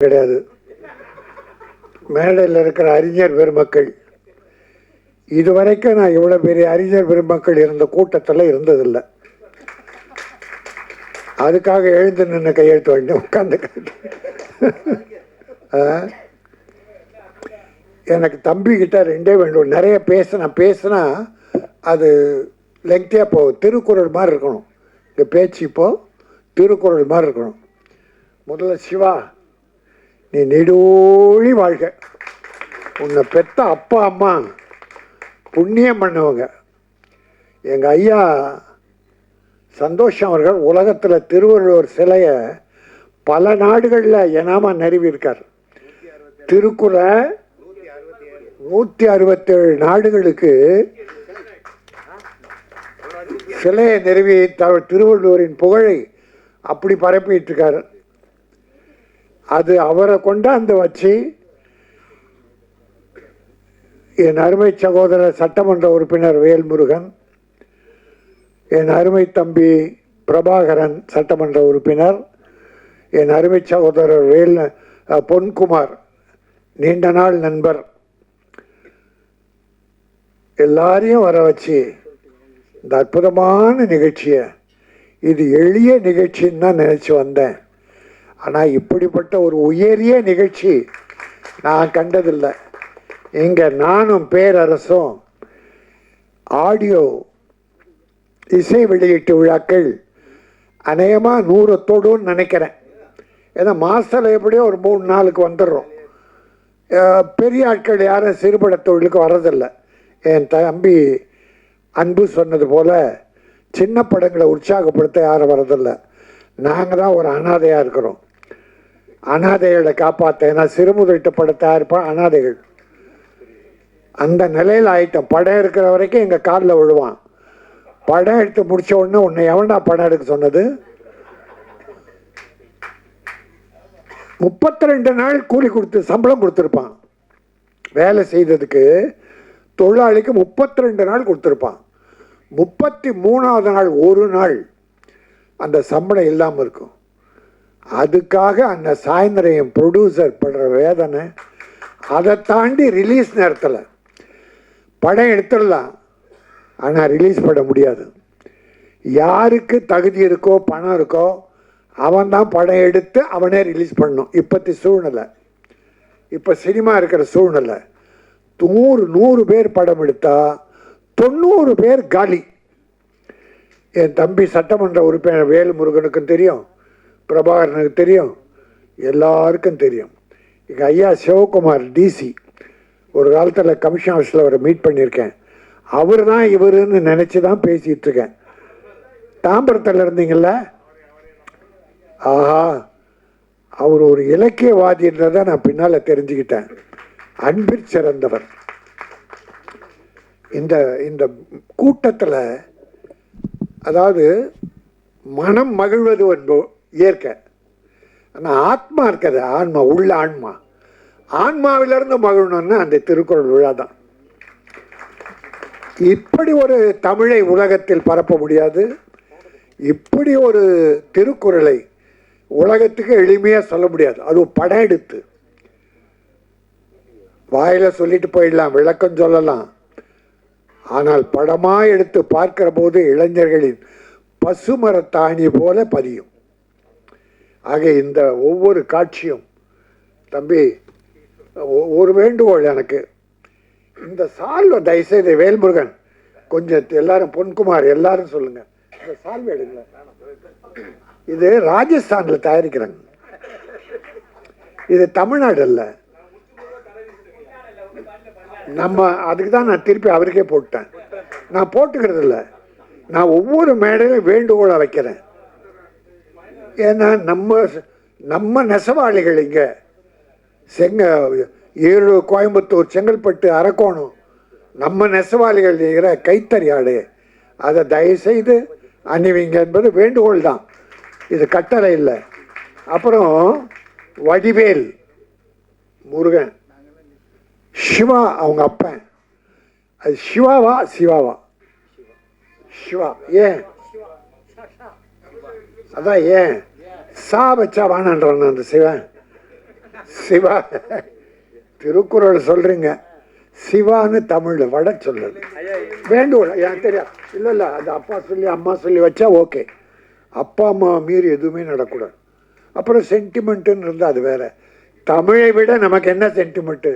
கிடையாது. மேடையில் இருக்கிற அறிஞர் பெருமக்கள், இதுவரைக்கும் நான் இவ்வளோ பெரிய அறிஞர் பெருமக்கள் இருந்த கூட்டத்தில் இருந்ததில்லை. அதுக்காக எழுந்து நின்று கையெழுத்து வேண்டிய உட்காந்து எனக்கு தம்பிக்கிட்ட ரெண்டே வேண்டும். நிறைய பேசினா அது லெங்க்தியாக போகும். திருக்குறள் மாதிரி இருக்கணும் இந்த பேச்சு. இப்போது திருக்குறள் மாதிரி இருக்கணும். முதல்ல சிவா, நீ நெடூழி வாழ்க. உன்னை பெற்ற அப்பா அம்மா புண்ணியம் பண்ணவங்க. எங்கள் ஐயா சந்தோஷம் அவர்கள் உலகத்தில் திருவள்ளுவர் சிலையை பல நாடுகளில் எனாமா நிறுவியிருக்கார். திருக்குறளை 167 நாடுகளுக்கு சிலையை நிறுவி திருவள்ளுவரின் புகழை அப்படி பரப்பிட்டு இருக்காரு. அது அவரை கொண்டாந்து வச்சு என் அருமை சகோதரர் சட்டமன்ற உறுப்பினர் வேல்முருகன், என் அருமை தம்பி பிரபாகரன் சட்டமன்ற உறுப்பினர், என் அருமை சகோதரர் பொன்குமார் நீண்ட நாள் நண்பர், எல்லாரையும் வர வச்சு இந்த அற்புதமான நிகழ்ச்சியை, இது எளிய நிகழ்ச்சின்னு தான் நினச்சி வந்தேன். ஆனால் இப்படிப்பட்ட ஒரு உயரிய நிகழ்ச்சி நான் கண்டதில்லை. இங்கே நானும் பேரரசும் ஆடியோ இசை வெளியீட்டு விழாக்கள் அநேகமாக 100 தொடுன்னு நினைக்கிறேன். ஏன்னா மாதத்தில் எப்படியோ ஒரு 3 நாளுக்கு வந்துடுறோம். பெரிய ஆட்கள் யாரும் சிறுபட தொழிலுக்கு வர்றதில்லை. என் தம்பி அன்பு சொன்னது போல் சின்ன படங்களை உற்சாகப்படுத்த யாரும் வர்றதில்லை. நாங்கள் தான் ஒரு அனாதையாக இருக்கிறோம். அனாதைகளை காப்பாற்ற, ஏன்னா சிறுமுதலீட்டு படத்தை யாருப்பா அனாதைகள். அந்த நிலையில் ஆயிட்டோம். படம் இருக்கிற வரைக்கும் எங்கள் காலில் விழுவான். படம் எடுத்து முடித்த உடனே உன்னை எவனா படம் எடுக்க சொன்னது? 32 நாள் கூலி கொடுத்து சம்பளம் கொடுத்துருப்பான். வேலை செய்ததுக்கு தொழிலாளிக்கு 32 நாள் கொடுத்துருப்பான். 33ஆவது நாள் ஒரு நாள் அந்த சம்பளம் இல்லாமல் இருக்கும். அதுக்காக அந்த சாயந்தரம் ப்ரொடியூசர் படுற வேதனை. அதை தாண்டி ரிலீஸ் நேரத்தில் படம் எடுத்துடலாம், ஆனால் ரிலீஸ் பண்ண முடியாது. யாருக்கு தகுதி இருக்கோ பணம் இருக்கோ அவன் தான் படம் எடுத்து அவனே ரிலீஸ் பண்ணணும். இப்போத்தி சூழ்நிலை, இப்போ சினிமா இருக்கிற சூழ்நிலை, 100 பேர் படம் எடுத்தா 90 பேர் காலி. என் தம்பி சட்டமன்ற உறுப்பினர் வேல்முருகனுக்கும் தெரியும், பிரபாகரனுக்கு தெரியும், எல்லாருக்கும் தெரியும். எங்கள் ஐயா சிவகுமார் டிசி ஒரு காலத்தில் கமிஷன் ஆஃபீஸில் அவரை மீட் பண்ணியிருக்கேன். அவர் தான் இவருன்னு நினச்சி தான் பேசிகிட்டு இருக்கேன். தாம்பரத்தில் இருந்தீங்கள்ல, ஆஹா, அவர் ஒரு இலக்கியவாதின்றதை நான் பின்னால் தெரிஞ்சுக்கிட்டேன். அன்பிற் சிறந்தவர். இந்த இந்த கூட்டத்தில் அதாவது மனம் மகிழ்வது இயற்கை, ஆனால் ஆத்மா இருக்கிறது, ஆன்மா, உள்ள ஆன்மா, ஆன்மாவிலிருந்து மகிழணும்னு அந்த திருக்குறள் விழா தான். இப்படி ஒரு தமிழை உலகத்தில் பரப்ப முடியாது. இப்படி ஒரு திருக்குறளை உலகத்துக்கு எளிமையாக சொல்ல முடியாது. அது படம் எடுத்து வாயில் சொல்லிட்டு போயிடலாம், விளக்கம் சொல்லலாம். ஆனால் படமாக எடுத்து பார்க்கிற போது இளைஞர்களின் பசுமரத்தாணி போல பதியும். ஆக இந்த ஒவ்வொரு காட்சியும், தம்பி ஒரு வேண்டுகோள் எனக்கு, இந்த சால்வை தயவுசெய்து வேல்முருகன் கொஞ்சம் எல்லாரும், பொன்குமார் எல்லாரும் சொல்லுங்க, இந்த சால்வை எடுங்க. இது ராஜஸ்தானில் தயாரிக்கிறாங்க, இது தமிழ்நாடு அல்ல. நம்ம அதுக்கு தான் நான் திருப்பி அவருக்கே போட்டேன். நான் போட்டுக்கிறது இல்லை, நான் ஒவ்வொரு மேடையிலும் வேண்டுகோளை வைக்கிறேன். ஏன்னா நம்ம நெசவாளிகள் இங்கே ஈரோடு, கோயம்புத்தூர், செங்கல்பட்டு, அரக்கோணம், நம்ம நெசவாளிகள் இருக்கிற கைத்தறி ஆடு, அதை தயவுசெய்து அணிவிங்க என்பது வேண்டுகோள் தான், இது கட்டளை இல்லை. அப்புறம் வடிவேல் முருகன், சிவா அவங்க அப்பன், அது சிவாவா சிவாவா? சிவா. ஏன்? அதான் ஏன் சா வச்சா வானன்றான் அந்த சிவன். சிவா திருக்குறள் சொல்றீங்க, சிவான்னு தமிழ்ல வட சொல்லுது வேண்டும். எனக்கு தெரியாது. இல்லை இல்லை, அது அப்பா சொல்லி அம்மா சொல்லி வச்சா ஓகே. அப்பா அம்மா மீறி எதுவுமே நடக்கூடாது. அப்புறம் சென்டிமெண்ட்டுன்னு இருந்தால் அது வேற. தமிழை விட நமக்கு என்ன சென்டிமெண்ட்டு?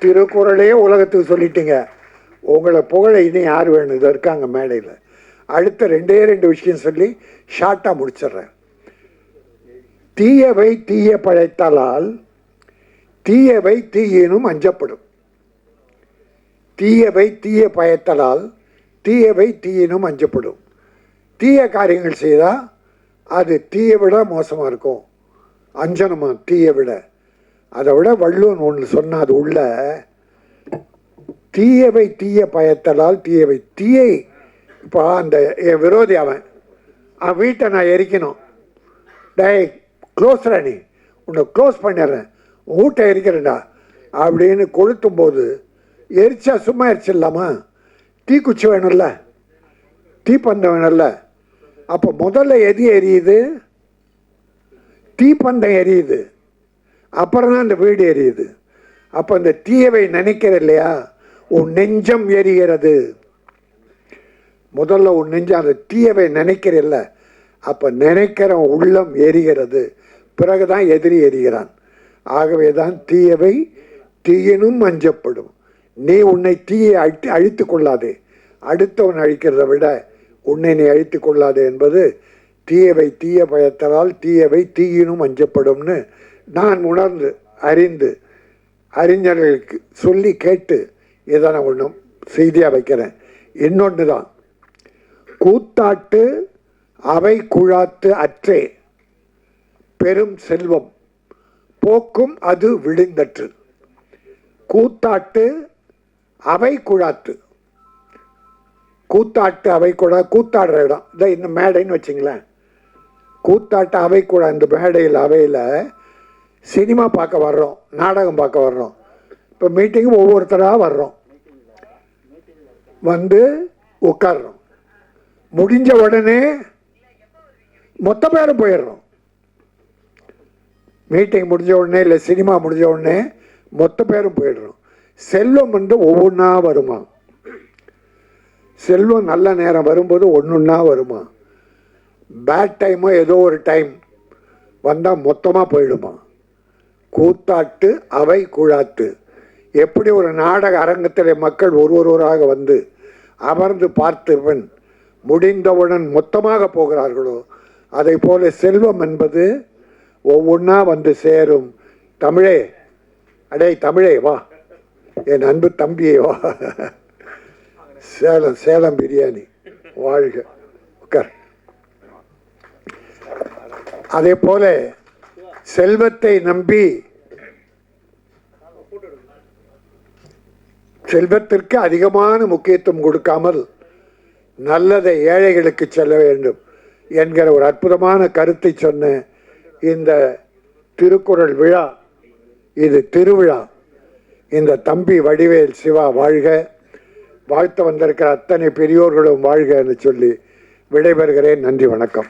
திருக்குறளையே உலகத்துக்கு சொல்லிட்டீங்க. உங்களை புகழ இனி யார் வேணும்? இது இருக்காங்க மேடையில். அடுத்த ரெண்டு விஷயம் சொல்லி ஷார்ட்டாக முடிச்சிடுறேன். தீயவை தீய பழைத்தாலால் தீயவை தீயினும் அஞ்சப்படும். தீயவை தீய பயத்தலால் தீயவை தீயினும் அஞ்சப்படும். தீய காரியங்கள் செய்தால் அது தீயை விட மோசமாக இருக்கும். அஞ்சனமா தீயை விட. அதை விட வள்ளுவன் ஒன்று சொன்னால் அது உள்ள தீயவை தீய பயத்தலால் தீயவை தீயை. இப்போ அந்த என் விரோதி அவன் வீட்டை நான் எரிக்கணும். டே க்ளோஸ் ராணி, உன்னை க்ளோஸ் பண்ணிடுறேன், வீட்டை எரிக்கிறேன்டா அப்படின்னு கொளுத்தும் போது எரிச்சா சும்மா எரிச்சிடலாமா? தீக்குச்சி வேணும்ல, தீப்பந்தம் வேணும்ல. அப்போ முதல்ல எது எரியுது? தீப்பந்தம் எரியுது, அப்புறம் தான் இந்த வீடு எரியுது. அப்போ இந்த தீயவை நினைக்கிற இல்லையா, உன் நெஞ்சம் எரிகிறது. முதல்ல உன் நெஞ்சம் அந்த தீயவை நினைக்கிறல்ல, அப்போ நினைக்கிற உள்ளம் எரிகிறது. பிறகுதான் எதிரி எரிகிறான். ஆகவே தான் தீயவை தீயினும் அஞ்சப்படும். நீ உன்னை தீயை அழித்து கொள்ளாதே, அடுத்தவன் அழிக்கிறத விட உன்னை நீ அழித்து கொள்ளாதே என்பது தீயவை தீய பயத்தலால் தீயவை தீயினும் அஞ்சப்படும்னு நான் உணர்ந்து அறிந்து அறிஞர்களுக்கு சொல்லி கேட்டு இதை நான் ஒன்றும் செய்தியாக வைக்கிறேன். இன்னொன்று தான், கூத்தாட்டு அவை குழாத்து அற்றே பெரும் செல்வம் போக்கும் அது விழுந்தற்று. கூத்தாட்டு அவை குழாத்து, கூத்தாட்டு அவை குழா, கூத்தாடுற இடம் இதை இந்த மேடைன்னு வச்சிங்களேன். கூத்தாட்டு அவை குழா, இந்த மேடையில் அவையில் சினிமா பார்க்க வர்றோம், நாடகம் பார்க்க வர்றோம். இப்போ மீட்டிங்கு ஒவ்வொருத்தராக வர்றோம், வந்து உட்கார்றோம். முடிஞ்ச உடனே மொத்த பேரும் போயிடுறோம். மீட்டிங் முடிஞ்ச உடனே இல்லை சினிமா முடிஞ்ச உடனே மொத்த பேரும் போயிடுறோம். செல்வம் வந்து ஒவ்வொன்றா வருமா? செல்வம் நல்ல நேரம் வரும்போது ஒன்றுன்னா வருமா? பேட் டைமோ ஏதோ ஒரு டைம் வந்தால் மொத்தமாக போயிடுமா? கூத்தாட்டு அவை குழாத்து. எப்படி ஒரு நாடக அரங்கத்தில் மக்கள் ஒருவராக வந்து அமர்ந்து பார்த்துவன் முடிந்தவுடன் மொத்தமாக போகிறார்களோ, அதை போல செல்வம் என்பது ஒவ்வொன்றா வந்து சேரும். தமிழே, அடே தமிழே வா, என் அன்பு தம்பியே வா. சேலம் சேலம் பிரியாணி வாழ்க, உட்கார். அதே போல செல்வத்தை நம்பி, செல்வத்திற்கு அதிகமான முக்கியத்துவம் கொடுக்காமல் நல்லதை ஏழைகளுக்கு செல்ல வேண்டும் என்கிற ஒரு அற்புதமான கருத்தை சொன்ன இந்த திருக்குறள் விழா, இது திருவிழா. இந்த தம்பி வடிவேல் சிவா வாழ்க, வாழ்த்து வந்திருக்கிற அத்தனை பெரியோர்களும் வாழ்க என்று சொல்லி விடைபெறுகிறேன். நன்றி, வணக்கம்.